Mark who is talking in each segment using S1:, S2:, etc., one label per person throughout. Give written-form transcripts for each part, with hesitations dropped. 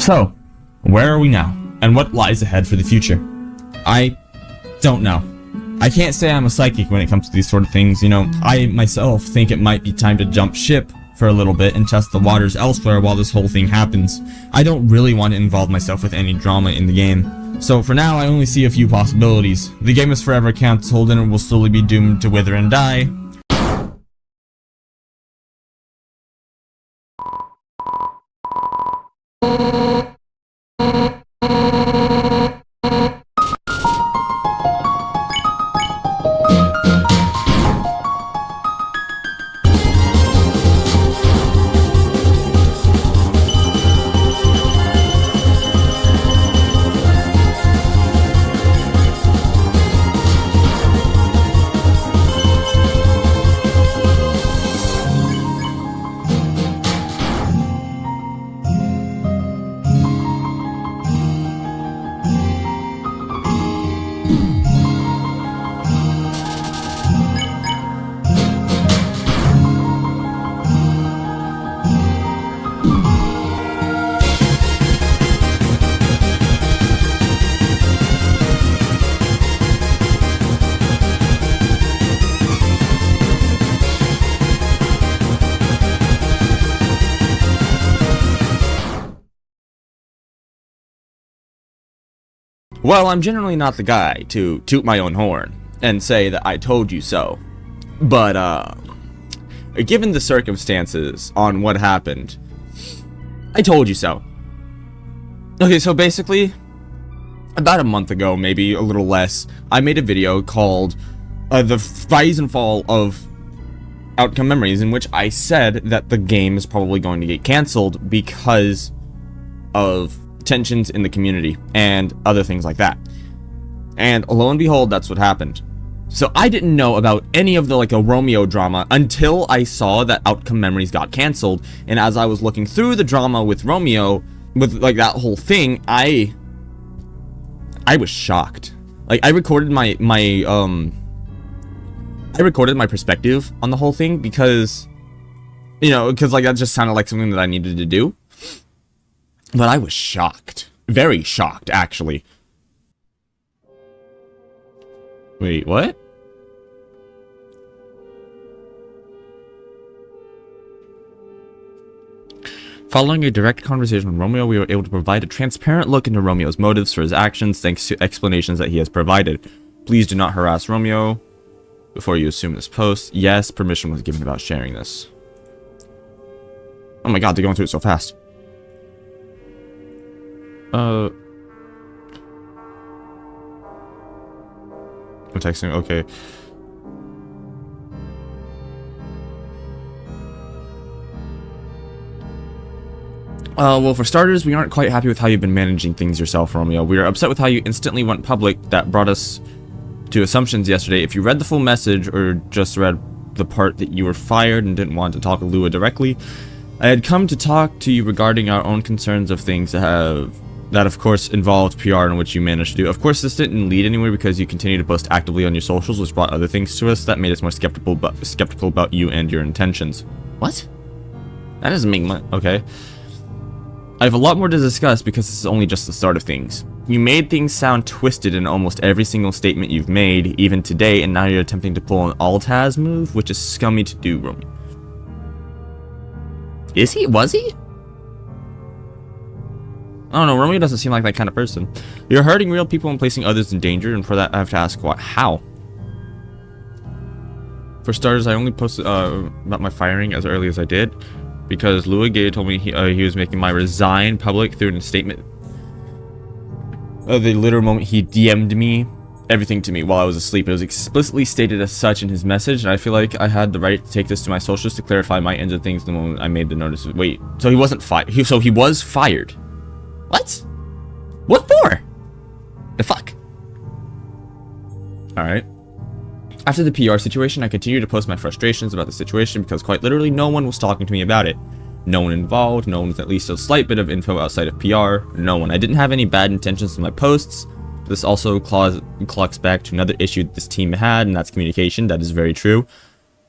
S1: So, where are we now? And what lies ahead for the future? I don't know. I can't say I'm a psychic when it comes to these sort of things, you know. I myself think it might be time to jump ship for a little bit and test the waters elsewhere while this whole thing happens. I don't really want to involve myself with any drama in the game. So for now, I only see a few possibilities. The game is forever cancelled and it will slowly be doomed to wither and die. Well, I'm generally not the guy to toot my own horn and say that I told you so. But, given the circumstances on what happened, I told you so. Okay, so basically, about a month ago, maybe a little less, I made a video called The Rise and Fall of Outcome Memories, in which I said that the game is probably going to get cancelled because of tensions in the community and other things like that. And lo and behold, that's what happened. So I didn't know about any of the a Romeo drama until I saw that Outcome Memories got cancelled. And as I was looking through the drama with Romeo, with that whole thing, I was shocked. I recorded my perspective on the whole thing because that just sounded like something that I needed to do. But I was shocked. Very shocked, actually. Wait, what? Following a direct conversation with Romeo, we were able to provide a transparent look into Romeo's motives for his actions thanks to explanations that he has provided. Please do not harass Romeo before you assume this post. Yes, permission was given about sharing this. Oh my god, they're going through it so fast. I'm texting, okay. Well, for starters, we aren't quite happy with how you've been managing things yourself, Romeo. We are upset with how you instantly went public. That brought us to assumptions yesterday. If you read the full message or just read the part that you were fired and didn't want to talk to Lua directly, I had come to talk to you regarding our own concerns of things that of course involved PR, in which you managed to do. Of course, this didn't lead anywhere because you continued to post actively on your socials, which brought other things to us that made us more skeptical about you and your intentions. What? That doesn't make much. Okay. I have a lot more to discuss because this is only just the start of things. You made things sound twisted in almost every single statement you've made, even today, and now you're attempting to pull an Altaz move, which is scummy to do, Romeo. Is he? Was he? I don't know, Romeo doesn't seem like that kind of person. You're hurting real people and placing others in danger, and for that I have to ask, what? How? For starters, I only posted about my firing as early as I did because Lua Gay told me he was making my resign public through a statement. The literal moment he DM'd me everything to me while I was asleep. It was explicitly stated as such in his message, and I feel like I had the right to take this to my socials to clarify my ends of things the moment I made the notice. Wait, so he wasn't fired? So he was fired? What? What for? The fuck? Alright. After the PR situation, I continued to post my frustrations about the situation because quite literally no one was talking to me about it. No one involved, no one with at least a slight bit of info outside of PR, no one. I didn't have any bad intentions in my posts. This also clocks back to another issue that this team had, and that's communication. That is very true.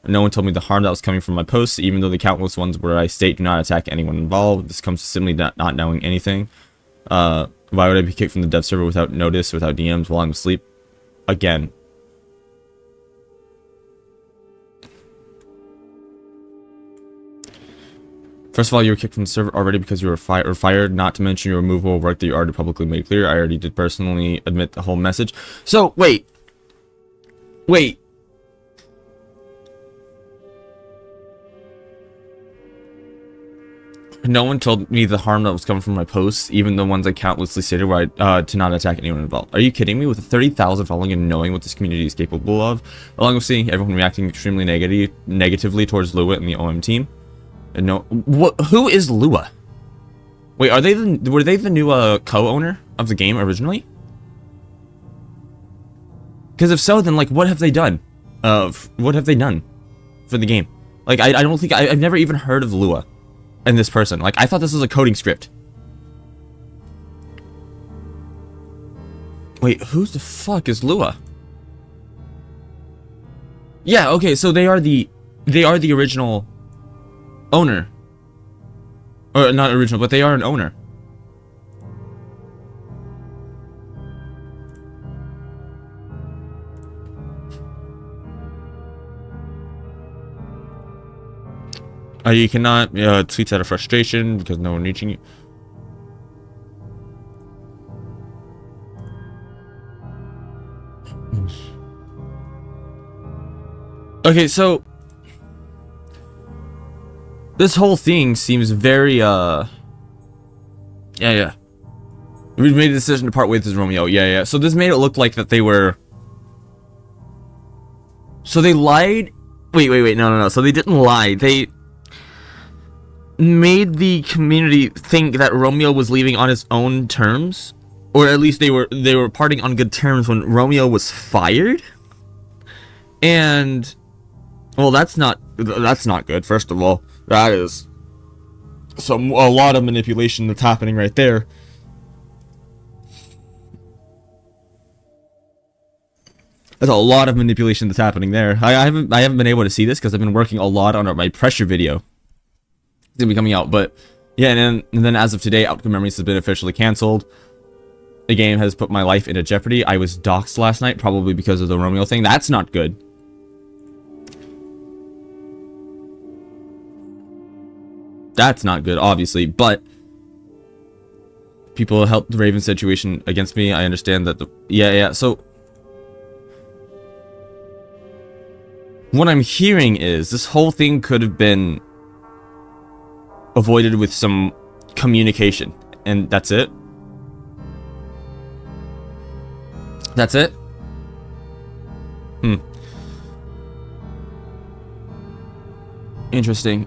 S1: No one told me the harm that was coming from my posts, even though the countless ones where I state do not attack anyone involved. This comes to simply not knowing anything. Why would I be kicked from the dev server without notice, without DMs while I'm asleep? Again. First of all, you were kicked from the server already because you were fired, not to mention your removal of work that you already publicly made clear. I already did personally admit the whole message. So, wait. No one told me the harm that was coming from my posts, even the ones I countlessly stated where to not attack anyone involved. Are you kidding me? With 30,000 following and knowing what this community is capable of, along with seeing everyone reacting extremely negatively towards Lua and the OM team. And no, who is Lua? Wait, were they the new co-owner of the game originally? Because if so, then like, what have they done? What have they done for the game? Like, I don't think I've never even heard of Lua and this person. Like, I thought this was a coding script. Wait, who the fuck is Lua? Yeah, okay, so they are the original owner. Or not original, but they are an owner. You cannot tweets out of frustration because no one reaching you. Okay, so this whole thing seems very yeah. We made a decision to part ways with Romeo. Yeah. So this made it look like that they were. So they lied. Wait. No. So they didn't lie. They made the community think that Romeo was leaving on his own terms, or at least they were parting on good terms when Romeo was fired. And well, that's not good. First of all, that is a lot of manipulation that's happening right there. There's a lot of manipulation that's happening there. I haven't been able to see this because I've been working a lot on my pressure video. It's gonna be coming out, but yeah, and then as of today, Outcome Memories has been officially canceled. The game has put my life into jeopardy. I was doxxed last night, probably because of the Romeo thing. That's not good. That's not good, obviously, but people helped the Raven situation against me. I understand that yeah. So what I'm hearing is this whole thing could have been avoided with some communication, and that's it. That's it. Interesting.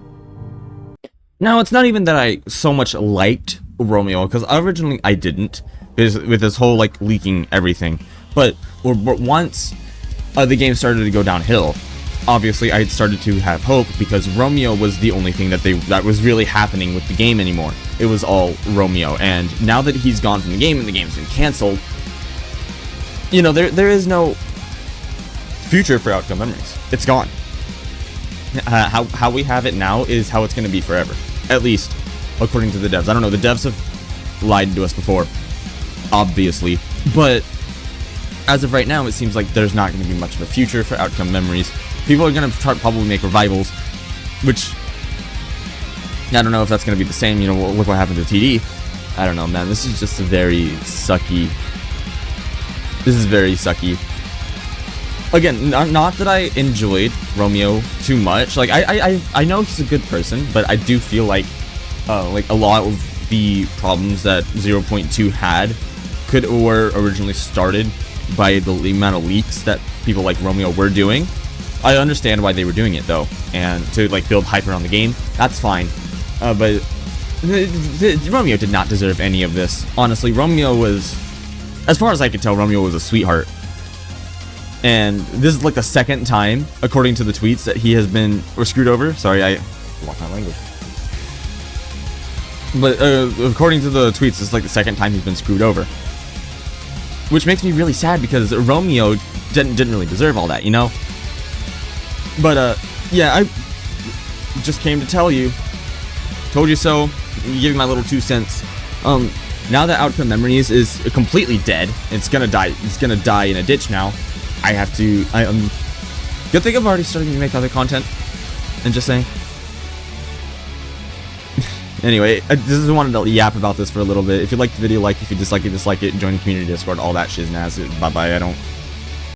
S1: Now, it's not even that I so much liked Romeo, because originally I didn't, with this whole like leaking everything. But once the game started to go downhill, obviously I had started to have hope, because Romeo was the only thing that was really happening with the game anymore. It was all Romeo, and now that he's gone from the game and the game's been canceled, you know, there is no future for Outcome Memories. It's gone. How we have it now is how it's going to be forever. At least, according to the devs. I don't know, the devs have lied to us before, obviously. But as of right now, it seems like there's not going to be much of a future for Outcome Memories. People are going to probably make revivals, which I don't know if that's going to be the same. You know, look what happened to TD. I don't know, man. This is just very sucky. This is very sucky. Again, not that I enjoyed Romeo too much. Like, I know he's a good person, but I do feel like a lot of the problems that 0.2 had were originally started by the amount of leaks that people like Romeo were doing. I understand why they were doing it though, and to like build hype around the game, that's fine. But Romeo did not deserve any of this. Honestly, Romeo was, as far as I could tell, Romeo was a sweetheart. And this is like the second time, according to the tweets, that he has been screwed over. Sorry, I lost my language. But according to the tweets, this is like the second time he's been screwed over, which makes me really sad because Romeo didn't really deserve all that, you know. But yeah, I just came to tell you. Told you so. Give you my little 2 cents. Now that Outcome Memories is completely dead, it's gonna die. It's gonna die in a ditch now. I have to. Good thing I've already started to make other content. And just saying. Anyway, I just wanted to yap about this for a little bit. If you liked the video, like. If you dislike it, dislike it. Join the community Discord. All that shiznaz. Bye bye. I don't.